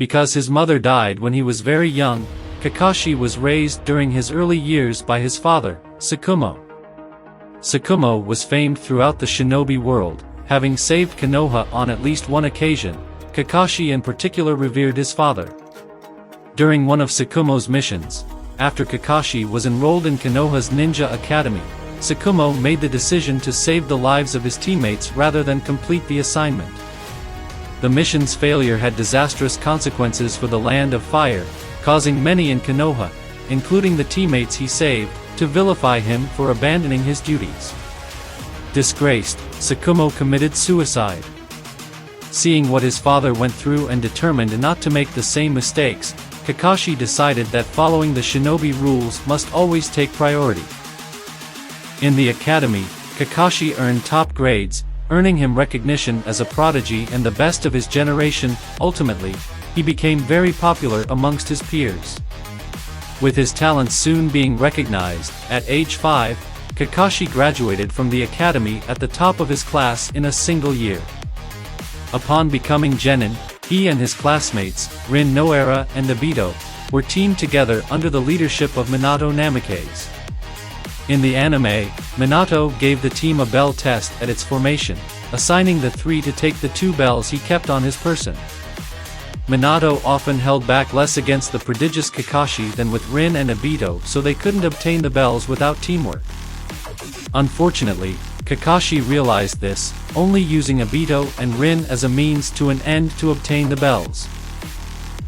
Because his mother died when he was very young, Kakashi was raised during his early years by his father, Tsukumo. Tsukumo was famed throughout the shinobi world, having saved Konoha on at least one occasion. Kakashi in particular revered his father. During one of Tsukumo's missions, after Kakashi was enrolled in Konoha's ninja academy, Tsukumo made the decision to save the lives of his teammates rather than complete the assignment. The mission's failure had disastrous consequences for the Land of Fire, causing many in Konoha, including the teammates he saved, to vilify him for abandoning his duties. Disgraced, Tsukumo committed suicide. Seeing what his father went through and determined not to make the same mistakes, Kakashi decided that following the shinobi rules must always take priority. In the academy, Kakashi earned top grades, earning him recognition as a prodigy and the best of his generation. Ultimately, he became very popular amongst his peers. With his talents soon being recognized, at age 5, Kakashi graduated from the academy at the top of his class in a single year. Upon becoming genin, he and his classmates, Rin Noara and Obito, were teamed together under the leadership of Minato Namikaze. In the anime, Minato gave the team a bell test at its formation, assigning the three to take the 2 bells he kept on his person. Minato often held back less against the prodigious Kakashi than with Rin and Obito, so they couldn't obtain the bells without teamwork. Unfortunately, Kakashi realized this, only using Obito and Rin as a means to an end to obtain the bells.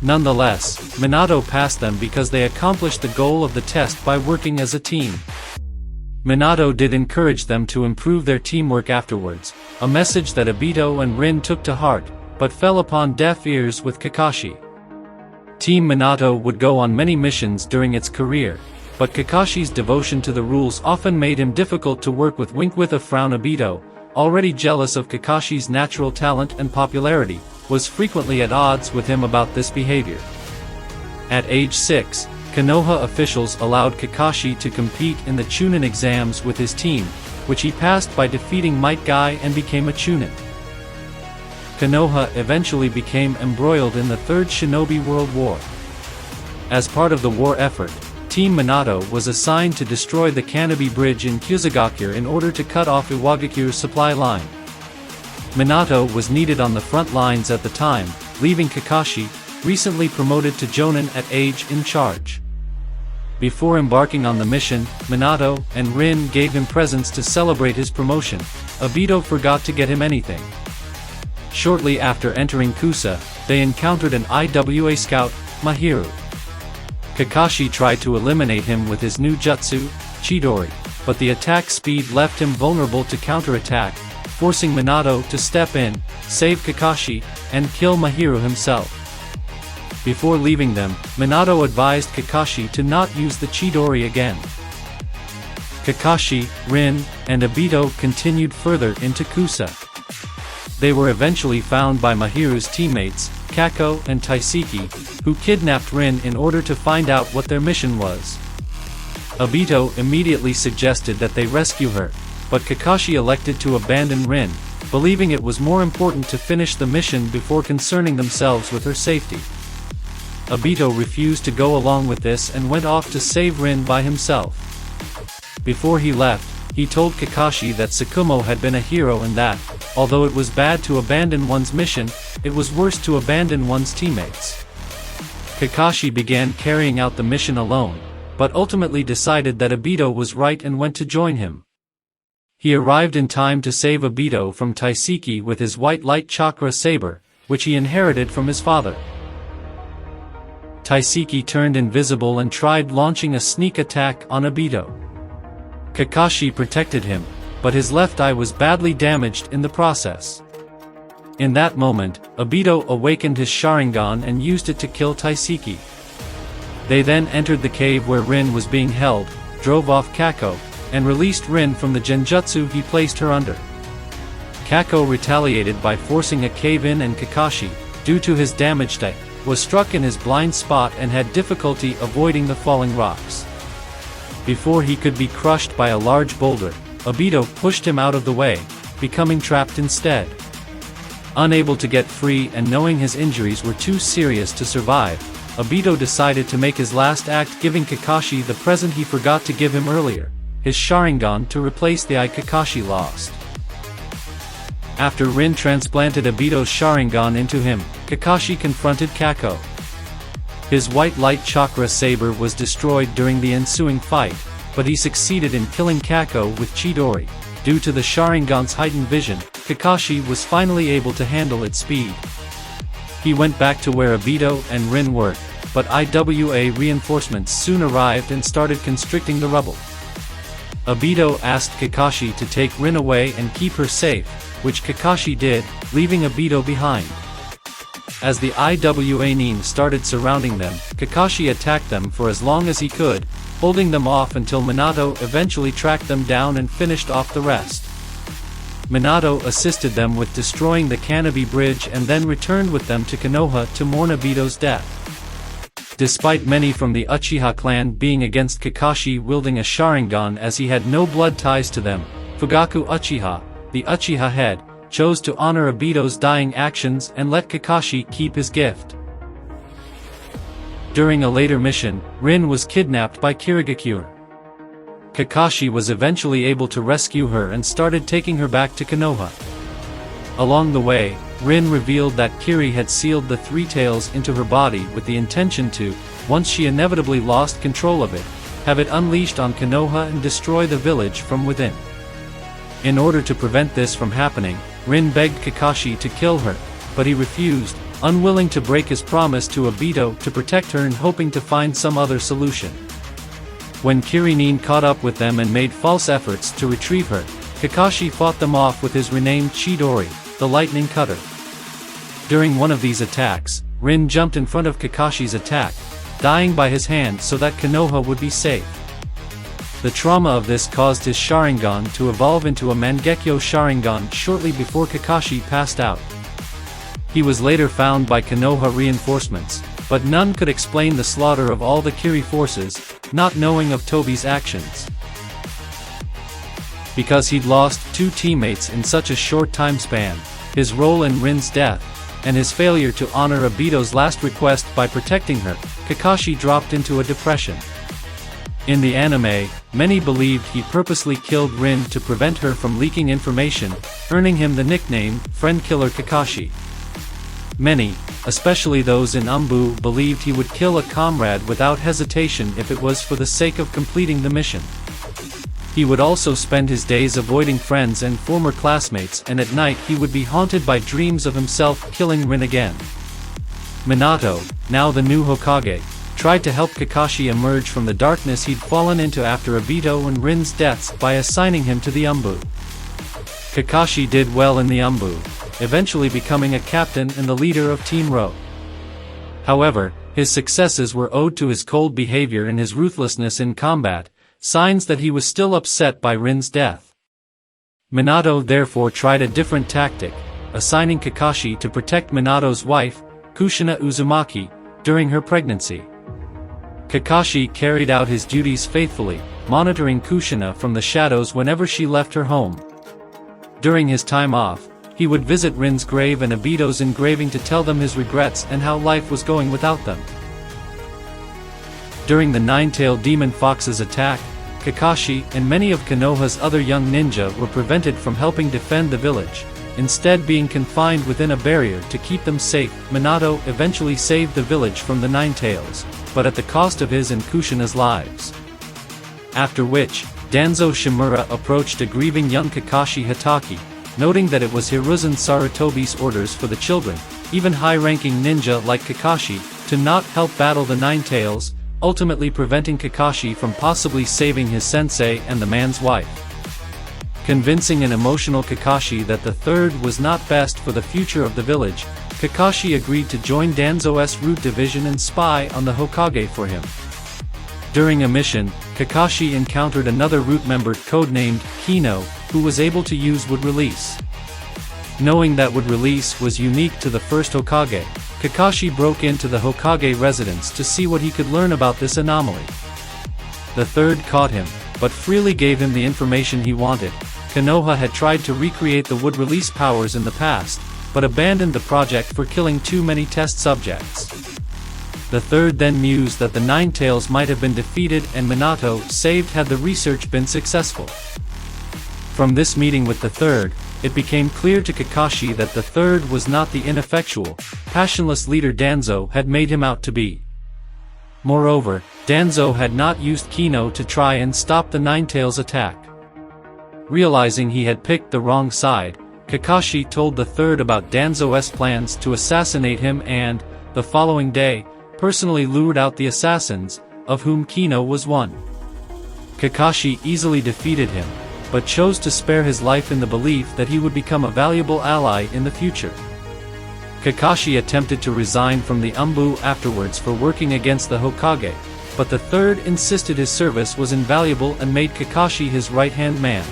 Nonetheless, Minato passed them because they accomplished the goal of the test by working as a team. Minato did encourage them to improve their teamwork afterwards, a message that Obito and Rin took to heart, but fell upon deaf ears with Kakashi. Team Minato would go on many missions during its career, but Kakashi's devotion to the rules often made him difficult to work with. With a frown, Obito, already jealous of Kakashi's natural talent and popularity, was frequently at odds with him about this behavior. At age 6, Konoha officials allowed Kakashi to compete in the Chunin exams with his team, which he passed by defeating Might Guy and became a Chunin. Konoha eventually became embroiled in the Third Shinobi World War. As part of the war effort, Team Minato was assigned to destroy the Kanobi Bridge in Kyusugakure in order to cut off Iwagakure's supply line. Minato was needed on the front lines at the time, leaving Kakashi, recently promoted to Jonin, at age in charge. Before embarking on the mission, Minato and Rin gave him presents to celebrate his promotion. Obito forgot to get him anything. Shortly after entering Kusa, they encountered an IWA scout, Mahiru. Kakashi tried to eliminate him with his new jutsu, Chidori, but the attack speed left him vulnerable to counterattack, forcing Minato to step in, save Kakashi, and kill Mahiru himself. Before leaving them, Minato advised Kakashi to not use the Chidori again. Kakashi, Rin, and Obito continued further into Kusa. They were eventually found by Mahiru's teammates, Kako and Taiseki, who kidnapped Rin in order to find out what their mission was. Obito immediately suggested that they rescue her, but Kakashi elected to abandon Rin, believing it was more important to finish the mission before concerning themselves with her safety. Obito refused to go along with this and went off to save Rin by himself. Before he left, he told Kakashi that Tsukumo had been a hero and that, although it was bad to abandon one's mission, it was worse to abandon one's teammates. Kakashi began carrying out the mission alone, but ultimately decided that Obito was right and went to join him. He arrived in time to save Obito from Taiseki with his white light chakra saber, which he inherited from his father. Taiseki turned invisible and tried launching a sneak attack on Obito. Kakashi protected him, but his left eye was badly damaged in the process. In that moment, Obito awakened his Sharingan and used it to kill Taiseki. They then entered the cave where Rin was being held, drove off Kako, and released Rin from the genjutsu he placed her under. Kako retaliated by forcing a cave-in, and Kakashi, due to his damaged eye, was struck in his blind spot and had difficulty avoiding the falling rocks. Before he could be crushed by a large boulder, Obito pushed him out of the way, becoming trapped instead. Unable to get free and knowing his injuries were too serious to survive, Obito decided to make his last act, giving Kakashi the present he forgot to give him earlier, his Sharingan, to replace the eye Kakashi lost. After Rin transplanted Obito's Sharingan into him, Kakashi confronted Kako. His white light chakra saber was destroyed during the ensuing fight, but he succeeded in killing Kako with Chidori. Due to the Sharingan's heightened vision, Kakashi was finally able to handle its speed. He went back to where Obito and Rin were, but IWA reinforcements soon arrived and started constricting the rubble. Obito asked Kakashi to take Rin away and keep her safe, which Kakashi did, leaving Obito behind. As the IWA nin started surrounding them, Kakashi attacked them for as long as he could, holding them off until Minato eventually tracked them down and finished off the rest. Minato assisted them with destroying the Kanabi Bridge and then returned with them to Konoha to mourn Obito's death. Despite many from the Uchiha clan being against Kakashi wielding a Sharingan as he had no blood ties to them, Fugaku Uchiha, the Uchiha head, chose to honor Obito's dying actions and let Kakashi keep his gift. During a later mission, Rin was kidnapped by Kirigakure. Kakashi was eventually able to rescue her and started taking her back to Konoha. Along the way, Rin revealed that Kiri had sealed the three tails into her body with the intention to, once she inevitably lost control of it, have it unleashed on Konoha and destroy the village from within. In order to prevent this from happening, Rin begged Kakashi to kill her, but he refused, unwilling to break his promise to Obito to protect her and hoping to find some other solution. When Kiri-nin caught up with them and made false efforts to retrieve her, Kakashi fought them off with his renamed Chidori, the lightning cutter. During one of these attacks, Rin jumped in front of Kakashi's attack, dying by his hand so that Konoha would be safe. The trauma of this caused his Sharingan to evolve into a Mangekyo Sharingan shortly before Kakashi passed out. He was later found by Konoha reinforcements, but none could explain the slaughter of all the Kiri forces, not knowing of Tobi's actions. Because he'd lost two teammates in such a short time span, his role in Rin's death, and his failure to honor Obito's last request by protecting her, Kakashi dropped into a depression. In the anime, many believed he purposely killed Rin to prevent her from leaking information, earning him the nickname, Friend Killer Kakashi. Many, especially those in Umbu, believed he would kill a comrade without hesitation if it was for the sake of completing the mission. He would also spend his days avoiding friends and former classmates, and at night he would be haunted by dreams of himself killing Rin again. Minato, now the new Hokage, tried to help Kakashi emerge from the darkness he'd fallen into after Obito and Rin's deaths by assigning him to the Umbu. Kakashi did well in the Umbu, eventually becoming a captain and the leader of Team Ro. However, his successes were owed to his cold behavior and his ruthlessness in combat, signs that he was still upset by Rin's death. Minato therefore tried a different tactic, assigning Kakashi to protect Minato's wife, Kushina Uzumaki, during her pregnancy. Kakashi carried out his duties faithfully, monitoring Kushina from the shadows whenever she left her home. During his time off, he would visit Rin's grave and Obito's engraving to tell them his regrets and how life was going without them. During the Nine-Tailed Demon Fox's attack, Kakashi and many of Konoha's other young ninja were prevented from helping defend the village, instead being confined within a barrier to keep them safe. Minato eventually saved the village from the Nine-Tails, but at the cost of his and Kushina's lives. After which, Danzo Shimura approached a grieving young Kakashi Hatake, noting that it was Hiruzen Sarutobi's orders for the children, even high-ranking ninja like Kakashi, to not help battle the Nine-Tails, ultimately preventing Kakashi from possibly saving his sensei and the man's wife. Convincing an emotional Kakashi that the third was not best for the future of the village, Kakashi agreed to join Danzo's root division and spy on the Hokage for him. During a mission, Kakashi encountered another root member codenamed Kino, who was able to use Wood Release. Knowing that Wood Release was unique to the first Hokage, Kakashi broke into the Hokage residence to see what he could learn about this anomaly. The third caught him, but freely gave him the information he wanted. Konoha had tried to recreate the Wood Release powers in the past, but abandoned the project for killing too many test subjects. The third then mused that the Nine Tails might have been defeated and Minato saved had the research been successful. From this meeting with the third, it became clear to Kakashi that the third was not the ineffectual, passionless leader Danzo had made him out to be. Moreover, Danzo had not used Kino to try and stop the Nine Tails attack. Realizing he had picked the wrong side, Kakashi told the third about Danzo's plans to assassinate him and, the following day, personally lured out the assassins, of whom Kino was one. Kakashi easily defeated him, but chose to spare his life in the belief that he would become a valuable ally in the future. Kakashi attempted to resign from the Umbu afterwards for working against the Hokage, but the third insisted his service was invaluable and made Kakashi his right-hand man.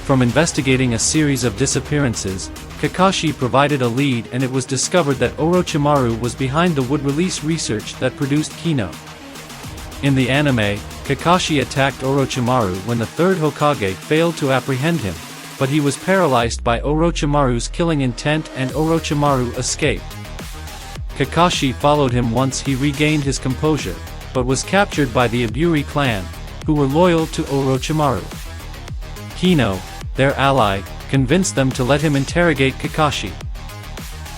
From investigating a series of disappearances, Kakashi provided a lead and it was discovered that Orochimaru was behind the wood release research that produced Kino. In the anime, Kakashi attacked Orochimaru when the third Hokage failed to apprehend him, but he was paralyzed by Orochimaru's killing intent and Orochimaru escaped. Kakashi followed him once he regained his composure, but was captured by the Iburi clan, who were loyal to Orochimaru. Kino, their ally, convinced them to let him interrogate Kakashi.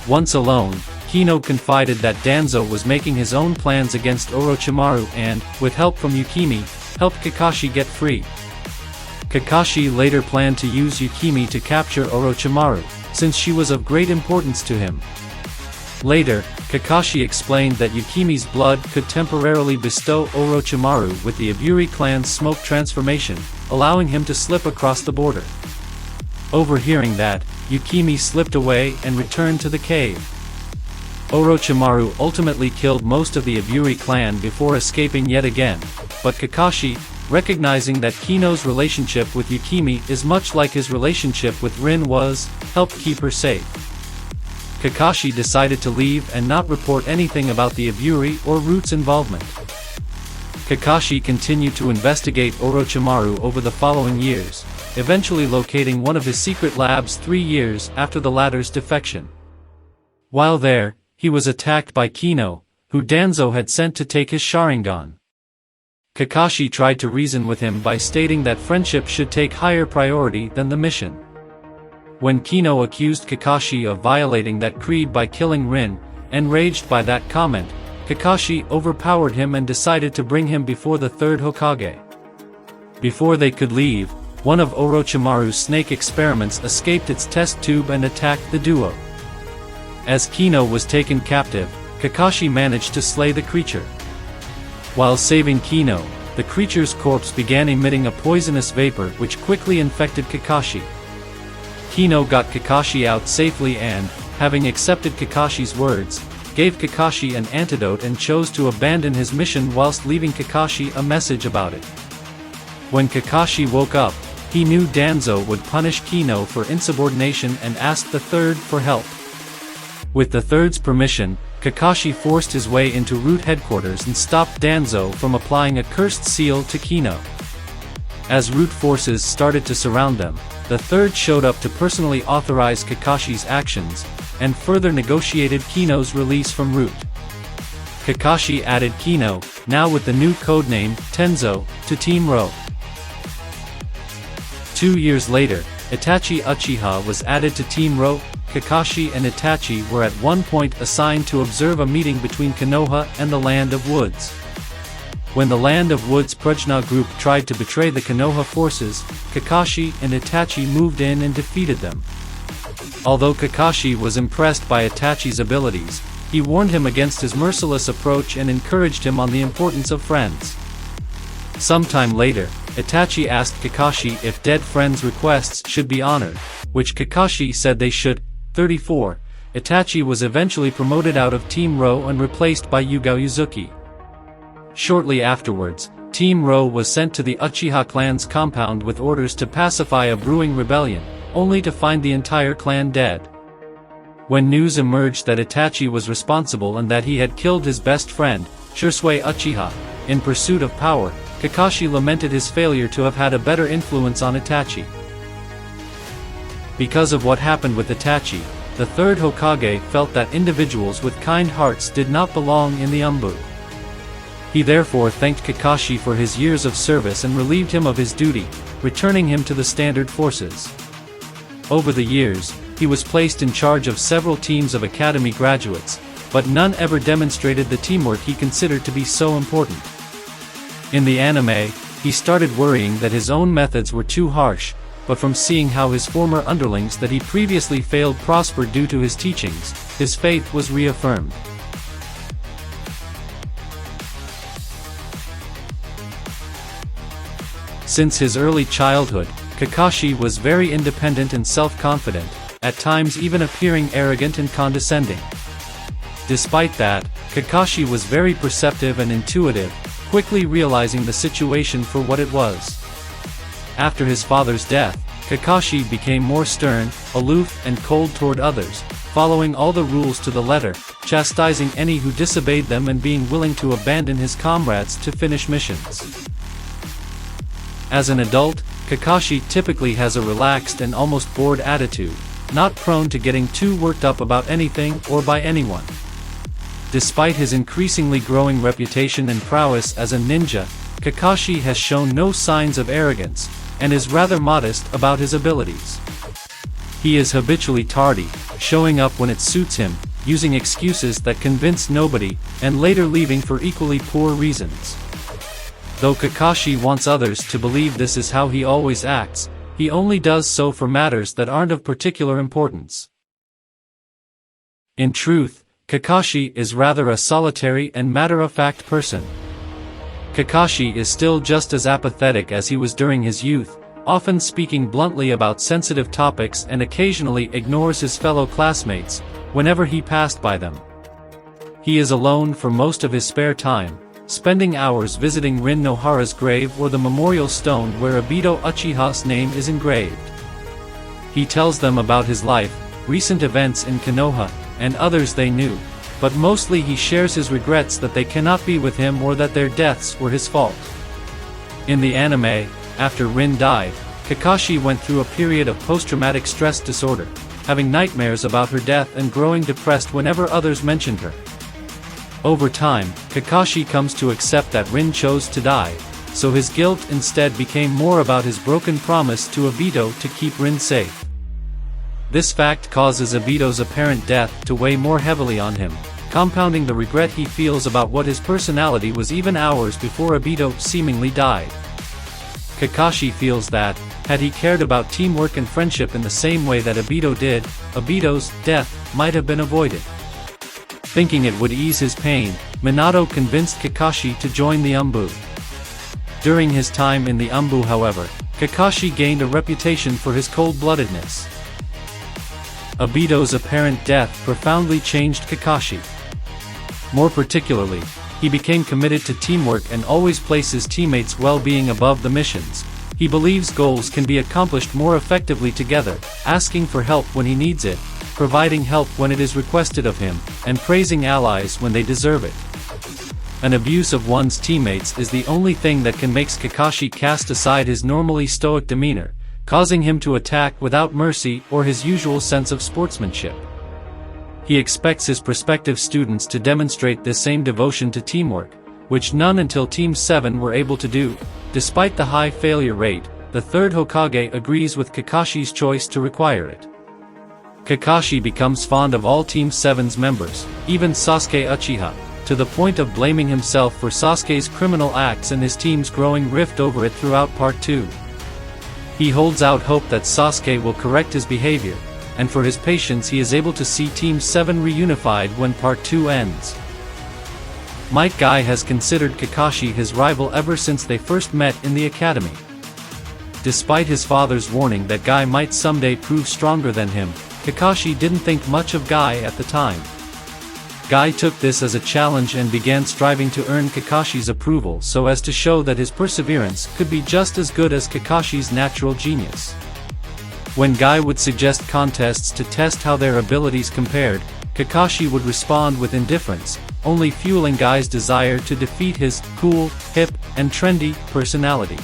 Once alone, Kino confided that Danzo was making his own plans against Orochimaru and, with help from Yukimi, helped Kakashi get free. Kakashi later planned to use Yukimi to capture Orochimaru, since she was of great importance to him. Later, Kakashi explained that Yukimi's blood could temporarily bestow Orochimaru with the Iburi clan's smoke transformation, allowing him to slip across the border. Overhearing that, Yukimi slipped away and returned to the cave. Orochimaru ultimately killed most of the Iburi clan before escaping yet again, but Kakashi, recognizing that Kino's relationship with Yukimi is much like his relationship with Rin was, helped keep her safe. Kakashi decided to leave and not report anything about the Iburi or Root's involvement. Kakashi continued to investigate Orochimaru over the following years, eventually locating one of his secret labs 3 years after the latter's defection. While there, he was attacked by Kino, who Danzo had sent to take his Sharingan. Kakashi tried to reason with him by stating that friendship should take higher priority than the mission. When Kino accused Kakashi of violating that creed by killing Rin, enraged by that comment, Kakashi overpowered him and decided to bring him before the third Hokage. Before they could leave, one of Orochimaru's snake experiments escaped its test tube and attacked the duo. As Kino was taken captive, Kakashi managed to slay the creature. While saving Kino, the creature's corpse began emitting a poisonous vapor which quickly infected Kakashi. Kino got Kakashi out safely and, having accepted Kakashi's words, gave Kakashi an antidote and chose to abandon his mission whilst leaving Kakashi a message about it. When Kakashi woke up, he knew Danzo would punish Kino for insubordination and asked the third for help. With the third's permission, Kakashi forced his way into Root headquarters and stopped Danzo from applying a cursed seal to Kino. As Root forces started to surround them, the third showed up to personally authorize Kakashi's actions, and further negotiated Kino's release from Root. Kakashi added Kino, now with the new codename, Tenzo, to Team Ro. 2 years later, Itachi Uchiha was added to Team Ro. Kakashi and Itachi were at one point assigned to observe a meeting between Konoha and the Land of Woods. When the Land of Woods Prajna group tried to betray the Konoha forces, Kakashi and Itachi moved in and defeated them. Although Kakashi was impressed by Itachi's abilities, he warned him against his merciless approach and encouraged him on the importance of friends. Sometime later, Itachi asked Kakashi if dead friends' requests should be honored, which Kakashi said they should. 34. Itachi was eventually promoted out of Team Ro and replaced by Yugao Yuzuki. Shortly afterwards, Team Ro was sent to the Uchiha clan's compound with orders to pacify a brewing rebellion, only to find the entire clan dead. When news emerged that Itachi was responsible and that he had killed his best friend, Shisui Uchiha, in pursuit of power, Kakashi lamented his failure to have had a better influence on Itachi. Because of what happened with Itachi, the third Hokage felt that individuals with kind hearts did not belong in the Anbu. He therefore thanked Kakashi for his years of service and relieved him of his duty, returning him to the standard forces. Over the years, he was placed in charge of several teams of academy graduates, but none ever demonstrated the teamwork he considered to be so important. In the anime, he started worrying that his own methods were too harsh, but from seeing how his former underlings that he previously failed prospered due to his teachings, his faith was reaffirmed. Since his early childhood, Kakashi was very independent and self-confident, at times even appearing arrogant and condescending. Despite that, Kakashi was very perceptive and intuitive, quickly realizing the situation for what it was. After his father's death, Kakashi became more stern, aloof and cold toward others, following all the rules to the letter, chastising any who disobeyed them and being willing to abandon his comrades to finish missions. As an adult, Kakashi typically has a relaxed and almost bored attitude, not prone to getting too worked up about anything or by anyone. Despite his increasingly growing reputation and prowess as a ninja, Kakashi has shown no signs of arrogance, and is rather modest about his abilities. He is habitually tardy, showing up when it suits him, using excuses that convince nobody, and later leaving for equally poor reasons. Though Kakashi wants others to believe this is how he always acts, he only does so for matters that aren't of particular importance. In truth, Kakashi is rather a solitary and matter-of-fact person. Kakashi is still just as apathetic as he was during his youth, often speaking bluntly about sensitive topics and occasionally ignores his fellow classmates, whenever he passed by them. He is alone for most of his spare time, spending hours visiting Rin Nohara's grave or the memorial stone where Obito Uchiha's name is engraved. He tells them about his life, recent events in Konoha, and others they knew, but mostly he shares his regrets that they cannot be with him or that their deaths were his fault. In the anime, after Rin died, Kakashi went through a period of post-traumatic stress disorder, having nightmares about her death and growing depressed whenever others mentioned her. Over time, Kakashi comes to accept that Rin chose to die, so his guilt instead became more about his broken promise to Obito to keep Rin safe. This fact causes Obito's apparent death to weigh more heavily on him, compounding the regret he feels about what his personality was even hours before Obito seemingly died. Kakashi feels that, had he cared about teamwork and friendship in the same way that Obito did, Obito's death might have been avoided. Thinking it would ease his pain, Minato convinced Kakashi to join the Anbu. During his time in the Anbu, however, Kakashi gained a reputation for his cold-bloodedness. Obito's apparent death profoundly changed Kakashi. More particularly, he became committed to teamwork and always places teammates' well-being above the missions. He believes goals can be accomplished more effectively together, asking for help when he needs it, providing help when it is requested of him, and praising allies when they deserve it. An abuse of one's teammates is the only thing that can make Kakashi cast aside his normally stoic demeanor, causing him to attack without mercy or his usual sense of sportsmanship. He expects his prospective students to demonstrate this same devotion to teamwork, which none until Team 7 were able to do. Despite the high failure rate, the third Hokage agrees with Kakashi's choice to require it. Kakashi becomes fond of all Team 7's members, even Sasuke Uchiha, to the point of blaming himself for Sasuke's criminal acts and his team's growing rift over it throughout Part 2. He holds out hope that Sasuke will correct his behavior, and for his patience he is able to see Team 7 reunified when Part 2 ends. Might Guy has considered Kakashi his rival ever since they first met in the academy. Despite his father's warning that Guy might someday prove stronger than him, Kakashi didn't think much of Guy at the time. Guy took this as a challenge and began striving to earn Kakashi's approval so as to show that his perseverance could be just as good as Kakashi's natural genius. When Guy would suggest contests to test how their abilities compared, Kakashi would respond with indifference, only fueling Guy's desire to defeat his cool, hip, and trendy personality.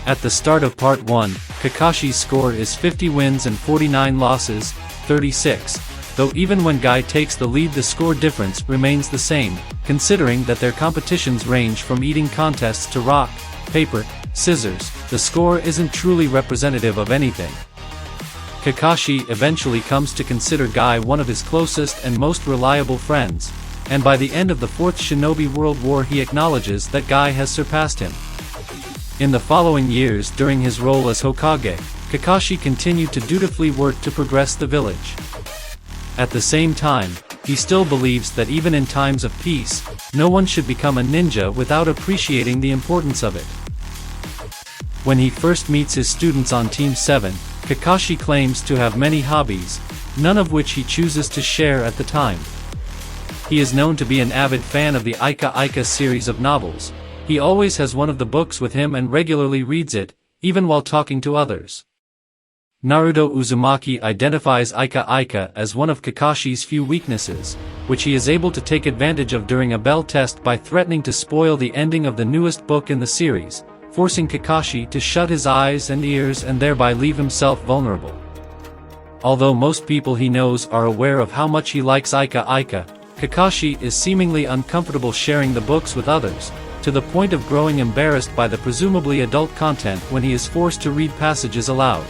At the start of Part 1, Kakashi's score is 50 wins and 49 losses, 36. Though even when Guy takes the lead, the score difference remains the same, considering that their competitions range from eating contests to rock, paper, scissors. The score isn't truly representative of anything. Kakashi eventually comes to consider Guy one of his closest and most reliable friends, and by the end of the Fourth Shinobi World War he acknowledges that Guy has surpassed him. In the following years, during his role as Hokage, Kakashi continued to dutifully work to progress the village. At the same time, he still believes that even in times of peace, no one should become a ninja without appreciating the importance of it. When he first meets his students on Team 7, Kakashi claims to have many hobbies, none of which he chooses to share at the time. He is known to be an avid fan of the Ika Ika series of novels. He always has one of the books with him and regularly reads it, even while talking to others. Naruto Uzumaki identifies Ika Ika as one of Kakashi's few weaknesses, which he is able to take advantage of during a bell test by threatening to spoil the ending of the newest book in the series, forcing Kakashi to shut his eyes and ears and thereby leave himself vulnerable. Although most people he knows are aware of how much he likes Ika Ika, Kakashi is seemingly uncomfortable sharing the books with others, to the point of growing embarrassed by the presumably adult content when he is forced to read passages aloud.